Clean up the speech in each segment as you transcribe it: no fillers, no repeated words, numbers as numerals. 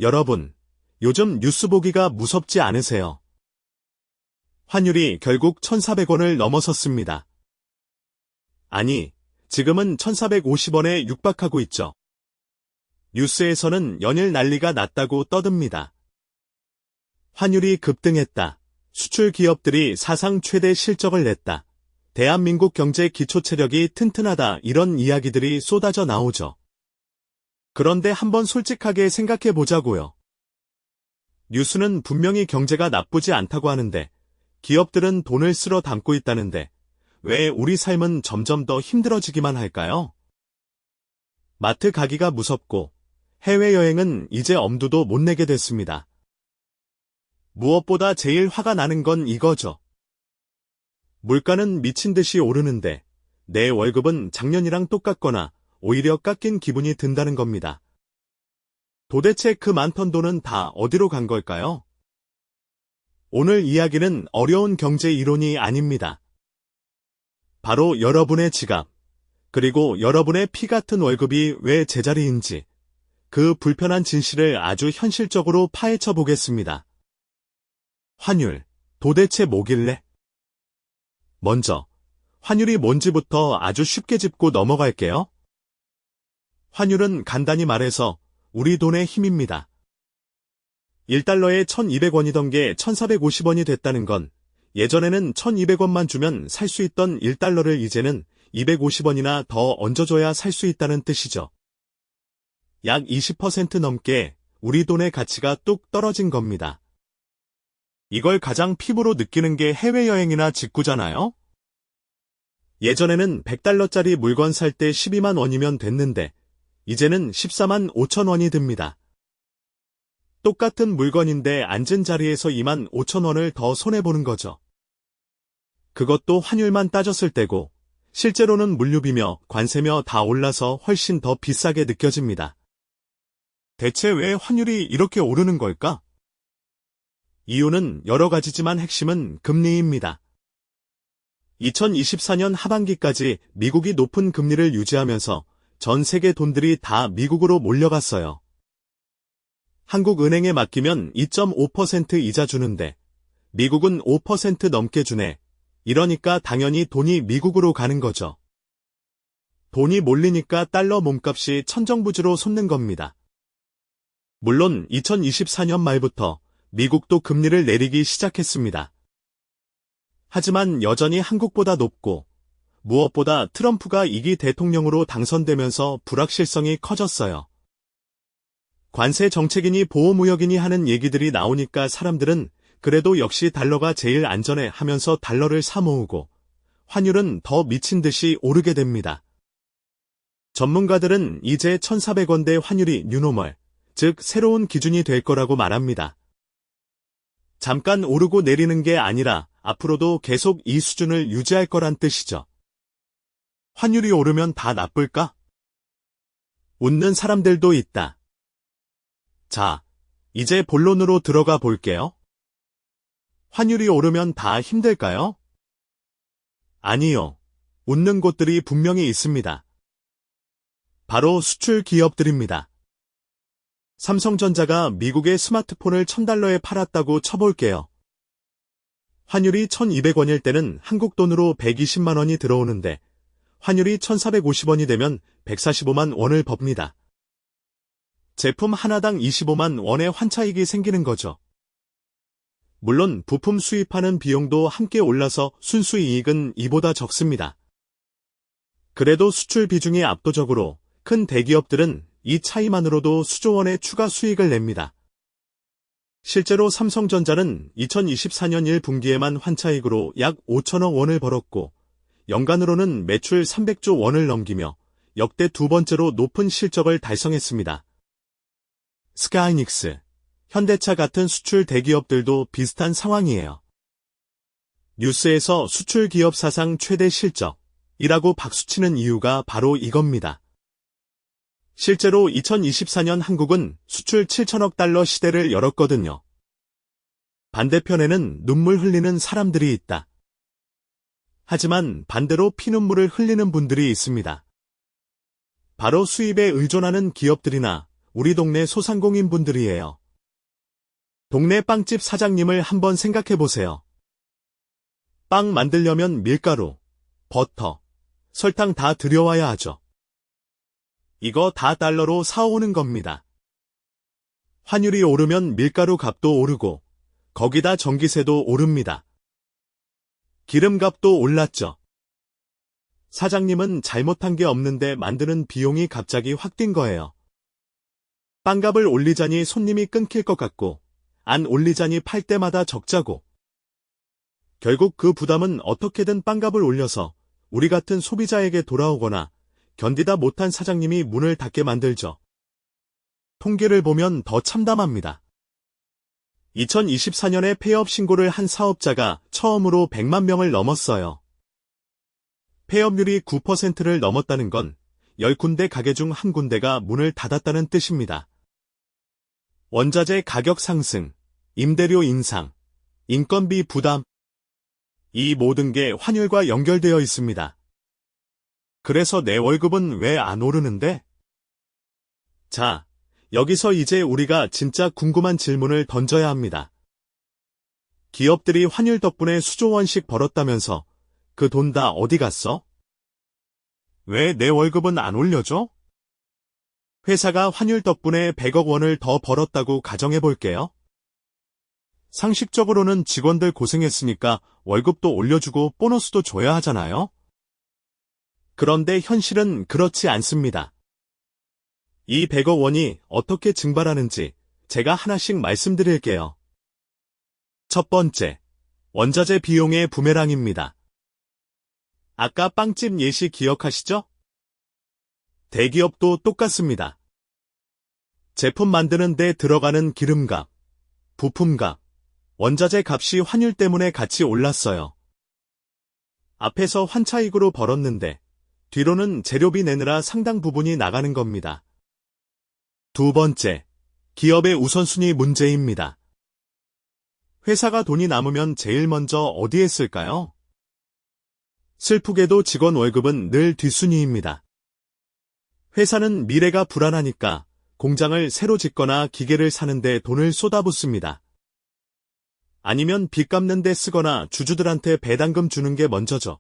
여러분, 요즘 뉴스 보기가 무섭지 않으세요? 환율이 결국 1,400원을 넘어섰습니다. 아니, 지금은 1,450원에 육박하고 있죠. 뉴스에서는 연일 난리가 났다고 떠듭니다. 환율이 급등했다. 수출 기업들이 사상 최대 실적을 냈다. 대한민국 경제 기초체력이 튼튼하다. 이런 이야기들이 쏟아져 나오죠. 그런데 한번 솔직하게 생각해 보자고요. 뉴스는 분명히 경제가 나쁘지 않다고 하는데, 기업들은 돈을 쓸어 담고 있다는데, 왜 우리 삶은 점점 더 힘들어지기만 할까요? 마트 가기가 무섭고, 해외여행은 이제 엄두도 못 내게 됐습니다. 무엇보다 제일 화가 나는 건 이거죠. 물가는 미친 듯이 오르는데, 내 월급은 작년이랑 똑같거나, 오히려 깎인 기분이 든다는 겁니다. 도대체 그 많던 돈은 다 어디로 간 걸까요? 오늘 이야기는 어려운 경제 이론이 아닙니다. 바로 여러분의 지갑, 그리고 여러분의 피 같은 월급이 왜 제자리인지, 그 불편한 진실을 아주 현실적으로 파헤쳐 보겠습니다. 환율, 도대체 뭐길래? 먼저, 환율이 뭔지부터 아주 쉽게 짚고 넘어갈게요. 환율은 간단히 말해서 우리 돈의 힘입니다. 1달러에 1,200원이던 게 1,450원이 됐다는 건 예전에는 1,200원만 주면 살 수 있던 1달러를 이제는 250원이나 더 얹어줘야 살 수 있다는 뜻이죠. 약 20% 넘게 우리 돈의 가치가 뚝 떨어진 겁니다. 이걸 가장 피부로 느끼는 게 해외여행이나 직구잖아요? 예전에는 100달러짜리 물건 살 때 12만 원이면 됐는데 이제는 14만 5천 원이 듭니다. 똑같은 물건인데 앉은 자리에서 2만 5천 원을 더 손해보는 거죠. 그것도 환율만 따졌을 때고 실제로는 물류비며 관세며 다 올라서 훨씬 더 비싸게 느껴집니다. 대체 왜 환율이 이렇게 오르는 걸까? 이유는 여러 가지지만 핵심은 금리입니다. 2024년 하반기까지 미국이 높은 금리를 유지하면서 전 세계 돈들이 다 미국으로 몰려갔어요. 한국은행에 맡기면 2.5% 이자 주는데 미국은 5% 넘게 주네. 이러니까 당연히 돈이 미국으로 가는 거죠. 돈이 몰리니까 달러 몸값이 천정부지로 솟는 겁니다. 물론 2024년 말부터 미국도 금리를 내리기 시작했습니다. 하지만 여전히 한국보다 높고 무엇보다 트럼프가 2기 대통령으로 당선되면서 불확실성이 커졌어요. 관세 정책이니 보호무역이니 하는 얘기들이 나오니까 사람들은 그래도 역시 달러가 제일 안전해 하면서 달러를 사 모으고 환율은 더 미친 듯이 오르게 됩니다. 전문가들은 이제 1,400원대 환율이 뉴노멀, 즉 새로운 기준이 될 거라고 말합니다. 잠깐 오르고 내리는 게 아니라 앞으로도 계속 이 수준을 유지할 거란 뜻이죠. 환율이 오르면 다 나쁠까? 웃는 사람들도 있다. 자, 이제 본론으로 들어가 볼게요. 환율이 오르면 다 힘들까요? 아니요. 웃는 곳들이 분명히 있습니다. 바로 수출 기업들입니다. 삼성전자가 미국의 스마트폰을 1,000달러에 팔았다고 쳐볼게요. 환율이 1,200원일 때는 한국 돈으로 120만 원이 들어오는데 환율이 1,450원이 되면 145만 원을 법니다. 제품 하나당 25만 원의 환차익이 생기는 거죠. 물론 부품 수입하는 비용도 함께 올라서 순수이익은 이보다 적습니다. 그래도 수출 비중이 압도적으로 큰 대기업들은 이 차이만으로도 수조 원의 추가 수익을 냅니다. 실제로 삼성전자는 2024년 1분기에만 환차익으로 약 5천억 원을 벌었고 연간으로는 매출 300조 원을 넘기며 역대 두 번째로 높은 실적을 달성했습니다. 스카이닉스, 현대차 같은 수출 대기업들도 비슷한 상황이에요. 뉴스에서 수출 기업 사상 최대 실적이라고 박수치는 이유가 바로 이겁니다. 실제로 2024년 한국은 수출 7천억 달러 시대를 열었거든요. 반대편에는 눈물 흘리는 사람들이 있다. 하지만 반대로 피눈물을 흘리는 분들이 있습니다. 바로 수입에 의존하는 기업들이나 우리 동네 소상공인 분들이에요. 동네 빵집 사장님을 한번 생각해 보세요. 빵 만들려면 밀가루, 버터, 설탕 다 들여와야 하죠. 이거 다 달러로 사오는 겁니다. 환율이 오르면 밀가루 값도 오르고 거기다 전기세도 오릅니다. 기름값도 올랐죠. 사장님은 잘못한 게 없는데 만드는 비용이 갑자기 확 뛴 거예요. 빵값을 올리자니 손님이 끊길 것 같고 안 올리자니 팔 때마다 적자고. 결국 그 부담은 어떻게든 빵값을 올려서 우리 같은 소비자에게 돌아오거나 견디다 못한 사장님이 문을 닫게 만들죠. 통계를 보면 더 참담합니다. 2024년에 폐업 신고를 한 사업자가 처음으로 100만 명을 넘었어요. 폐업률이 9%를 넘었다는 건 10군데 가게 중 1군데가 문을 닫았다는 뜻입니다. 원자재 가격 상승, 임대료 인상, 인건비 부담, 이 모든 게 환율과 연결되어 있습니다. 그래서 내 월급은 왜 안 오르는데? 자, 여기서 이제 우리가 진짜 궁금한 질문을 던져야 합니다. 기업들이 환율 덕분에 수조 원씩 벌었다면서 그 돈 다 어디 갔어? 왜 내 월급은 안 올려줘? 회사가 환율 덕분에 100억 원을 더 벌었다고 가정해 볼게요. 상식적으로는 직원들 고생했으니까 월급도 올려주고 보너스도 줘야 하잖아요. 그런데 현실은 그렇지 않습니다. 이 100억 원이 어떻게 증발하는지 제가 하나씩 말씀드릴게요. 첫 번째, 원자재 비용의 부메랑입니다. 아까 빵집 예시 기억하시죠? 대기업도 똑같습니다. 제품 만드는 데 들어가는 기름값, 부품값, 원자재 값이 환율 때문에 같이 올랐어요. 앞에서 환차익으로 벌었는데 뒤로는 재료비 내느라 상당 부분이 나가는 겁니다. 두 번째, 기업의 우선순위 문제입니다. 회사가 돈이 남으면 제일 먼저 어디에 쓸까요? 슬프게도 직원 월급은 늘 뒷순위입니다. 회사는 미래가 불안하니까 공장을 새로 짓거나 기계를 사는데 돈을 쏟아붓습니다. 아니면 빚 갚는 데 쓰거나 주주들한테 배당금 주는 게 먼저죠.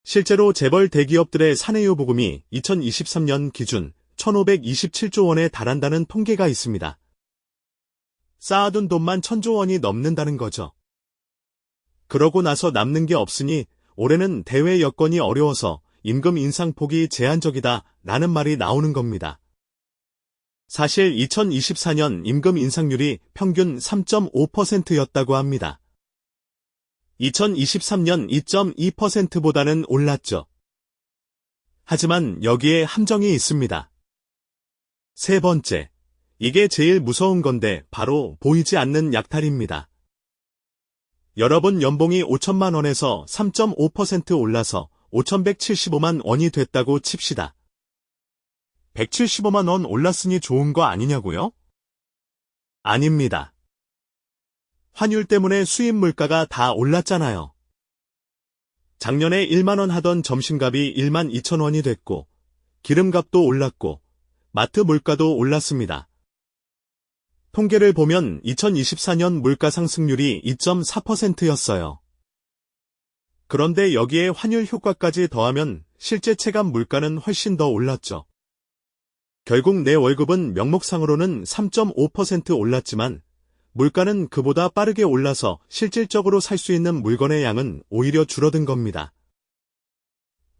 실제로 재벌 대기업들의 사내요보금이 2023년 기준 1,527조 원에 달한다는 통계가 있습니다. 쌓아둔 돈만 1,000조 원이 넘는다는 거죠. 그러고 나서 남는 게 없으니 올해는 대외 여건이 어려워서 임금 인상폭이 제한적이다 라는 말이 나오는 겁니다. 사실 2024년 임금 인상률이 평균 3.5%였다고 합니다. 2023년 2.2%보다는 올랐죠. 하지만 여기에 함정이 있습니다. 세 번째, 이게 제일 무서운 건데 바로 보이지 않는 약탈입니다. 여러분 연봉이 5천만 원에서 3.5% 올라서 5,175만 원이 됐다고 칩시다. 175만 원 올랐으니 좋은 거 아니냐고요? 아닙니다. 환율 때문에 수입 물가가 다 올랐잖아요. 작년에 1만 원 하던 점심값이 1만 2천 원이 됐고 기름값도 올랐고 마트 물가도 올랐습니다. 통계를 보면 2024년 물가 상승률이 2.4%였어요. 그런데 여기에 환율 효과까지 더하면 실제 체감 물가는 훨씬 더 올랐죠. 결국 내 월급은 명목상으로는 3.5% 올랐지만 물가는 그보다 빠르게 올라서 실질적으로 살 수 있는 물건의 양은 오히려 줄어든 겁니다.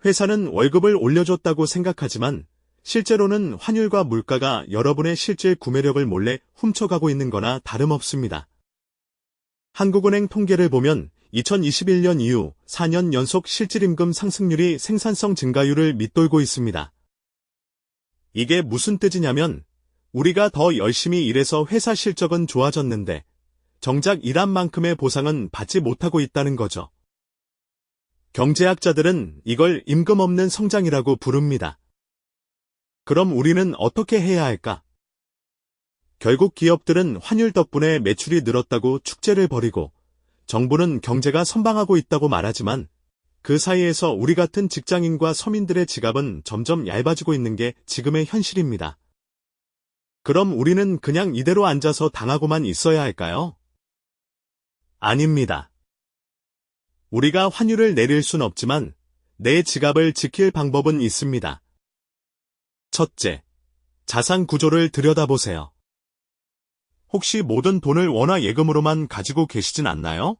회사는 월급을 올려줬다고 생각하지만 실제로는 환율과 물가가 여러분의 실질 구매력을 몰래 훔쳐가고 있는 거나 다름없습니다. 한국은행 통계를 보면 2021년 이후 4년 연속 실질임금 상승률이 생산성 증가율을 밑돌고 있습니다. 이게 무슨 뜻이냐면 우리가 더 열심히 일해서 회사 실적은 좋아졌는데 정작 일한 만큼의 보상은 받지 못하고 있다는 거죠. 경제학자들은 이걸 임금 없는 성장이라고 부릅니다. 그럼 우리는 어떻게 해야 할까? 결국 기업들은 환율 덕분에 매출이 늘었다고 축제를 벌이고 정부는 경제가 선방하고 있다고 말하지만 그 사이에서 우리 같은 직장인과 서민들의 지갑은 점점 얇아지고 있는 게 지금의 현실입니다. 그럼 우리는 그냥 이대로 앉아서 당하고만 있어야 할까요? 아닙니다. 우리가 환율을 내릴 순 없지만 내 지갑을 지킬 방법은 있습니다. 첫째, 자산 구조를 들여다보세요. 혹시 모든 돈을 원화 예금으로만 가지고 계시진 않나요?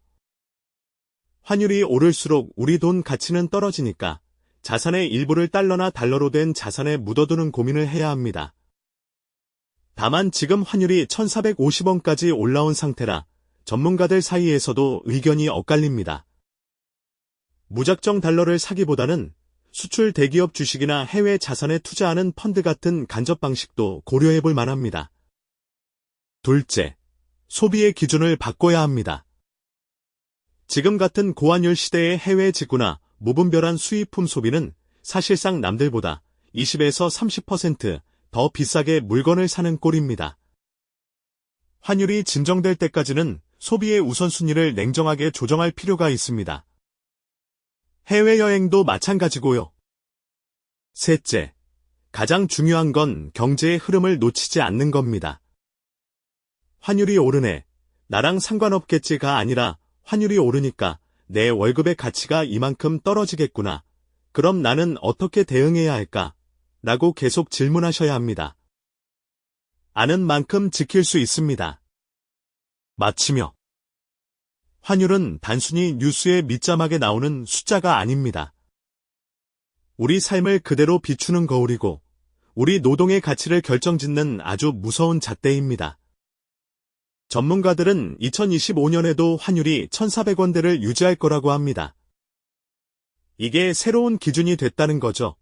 환율이 오를수록 우리 돈 가치는 떨어지니까 자산의 일부를 달러나 달러로 된 자산에 묻어두는 고민을 해야 합니다. 다만 지금 환율이 1,450원까지 올라온 상태라 전문가들 사이에서도 의견이 엇갈립니다. 무작정 달러를 사기보다는 수출 대기업 주식이나 해외 자산에 투자하는 펀드 같은 간접 방식도 고려해 볼 만합니다. 둘째, 소비의 기준을 바꿔야 합니다. 지금 같은 고환율 시대의 해외 직구나 무분별한 수입품 소비는 사실상 남들보다 20에서 30% 더 비싸게 물건을 사는 꼴입니다. 환율이 진정될 때까지는 소비의 우선순위를 냉정하게 조정할 필요가 있습니다. 해외여행도 마찬가지고요. 셋째, 가장 중요한 건 경제의 흐름을 놓치지 않는 겁니다. 환율이 오르네, 나랑 상관없겠지가 아니라 환율이 오르니까 내 월급의 가치가 이만큼 떨어지겠구나. 그럼 나는 어떻게 대응해야 할까? 라고 계속 질문하셔야 합니다. 아는 만큼 지킬 수 있습니다. 마치며 환율은 단순히 뉴스에 밑자막에 나오는 숫자가 아닙니다. 우리 삶을 그대로 비추는 거울이고 우리 노동의 가치를 결정짓는 아주 무서운 잣대입니다. 전문가들은 2025년에도 환율이 1,400원대를 유지할 거라고 합니다. 이게 새로운 기준이 됐다는 거죠.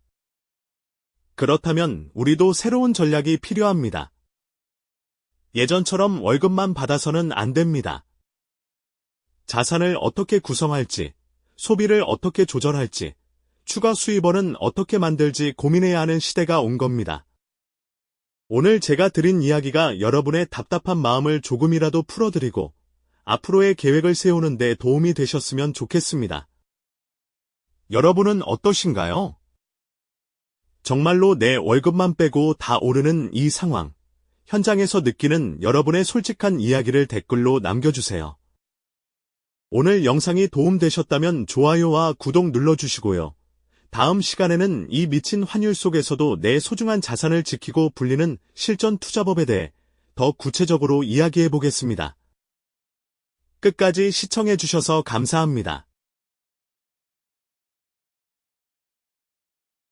그렇다면 우리도 새로운 전략이 필요합니다. 예전처럼 월급만 받아서는 안 됩니다. 자산을 어떻게 구성할지, 소비를 어떻게 조절할지, 추가 수입원은 어떻게 만들지 고민해야 하는 시대가 온 겁니다. 오늘 제가 드린 이야기가 여러분의 답답한 마음을 조금이라도 풀어드리고 앞으로의 계획을 세우는 데 도움이 되셨으면 좋겠습니다. 여러분은 어떠신가요? 정말로 내 월급만 빼고 다 오르는 이 상황, 현장에서 느끼는 여러분의 솔직한 이야기를 댓글로 남겨주세요. 오늘 영상이 도움되셨다면 좋아요와 구독 눌러주시고요. 다음 시간에는 이 미친 환율 속에서도 내 소중한 자산을 지키고 불리는 실전 투자법에 대해 더 구체적으로 이야기해 보겠습니다. 끝까지 시청해 주셔서 감사합니다.